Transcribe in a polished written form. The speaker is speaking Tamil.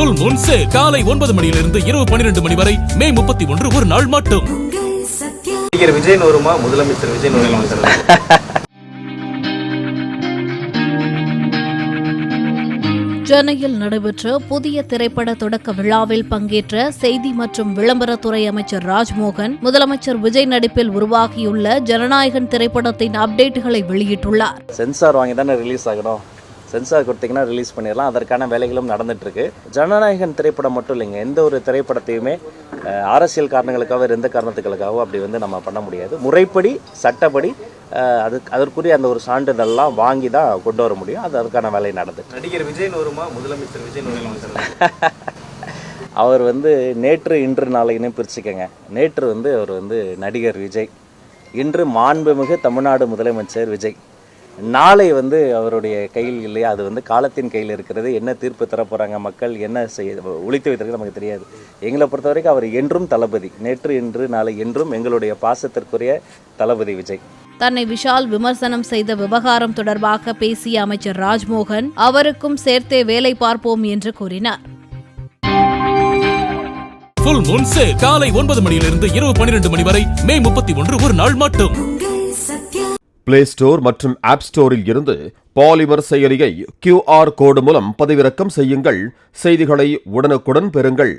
ஃபுல் மூன் சேல் காலை 9 மணியிலிருந்து இரவு 12 மணி வரை மே 31 ஒரு நாள் மட்டும். விஜய் வருமா? முதலமைச்சர் விஜய் வருமா? சென்னையில் நடைபெற்ற புதிய திரைப்பட தொடக்க விழாவில் பங்கேற்ற செய்தி மற்றும் விளம்பரத்துறை அமைச்சர் ராஜ்மோகன் முதலமைச்சர் விஜய் நடிப்பில் உருவாகியுள்ள ஜனநாயகன் திரைப்படத்தின் அப்டேட்டுகளை வெளியிட்டுள்ளார். சென்சார் வாங்கி தானே ரிலீஸ் ஆகணும். சென்சார் கொடுத்தீங்கன்னா ரிலீஸ் பண்ணிடலாம். அதற்கான வேலைகளும் நடந்துட்டு இருக்கு. ஜனநாயகன் திரைப்படம் மட்டும் இல்லைங்க, எந்த ஒரு திரைப்படத்தையுமே அரசியல் காரணங்களுக்காக எந்த காரணத்துகளுக்காகவோ அப்படி நம்ம பண்ண முடியாது. முறைப்படி சட்டப்படி அதற்குரிய அந்த ஒரு சான்றிதழ்லாம் வாங்கி தான் கொண்டு வர முடியும். அதற்கான வேலை நடந்துட்டு. நடிகர் விஜய் வருமா? முதலமைச்சர் விஜய் வருமா? அவர் நேற்று இன்று நாளைக்குன்னு பிரிச்சுக்கங்க. நேற்று அவர் நடிகர் விஜய், இன்று மாண்புமிகு தமிழ்நாடு முதலமைச்சர் விஜய். நாளை அவருடைய கையில் இல்லையா, அது காலத்தின் கையில் இருக்கிறது. என்ன தீர்ப்பு தர போகிறாங்க மக்கள், என்ன ஒழித்து வைத்திருக்கு நமக்கு தெரியாது. எங்களை பொறுத்த வரைக்கும் அவர் என்றும் தளபதி. நேற்று இன்று நாளை என்றும் எங்களுடைய பாசத்திற்குரிய தளபதி விஜய். தன்னை விஷால் விமர்சனம் செய்த விவகாரம் தொடர்பாக பேசிய அமைச்சர் ராஜ்மோகன் அவருக்கும் சேர்த்தே வேலை பார்ப்போம் என்று கூறினார். ஃபுல் மூன் சேல் காலை 9 மணியிலிருந்து இரவு 12 மணி வரை மே 31 ஒரு நாள் மட்டும். பிளே ஸ்டோர் மற்றும் ஆப் ஸ்டோரில் இருந்து பாலிமர் செயலியை QR கோடு மூலம் பதிவிறக்கம் செய்யுங்கள். செய்திகளை உடனுக்குடன் பெறுங்கள்.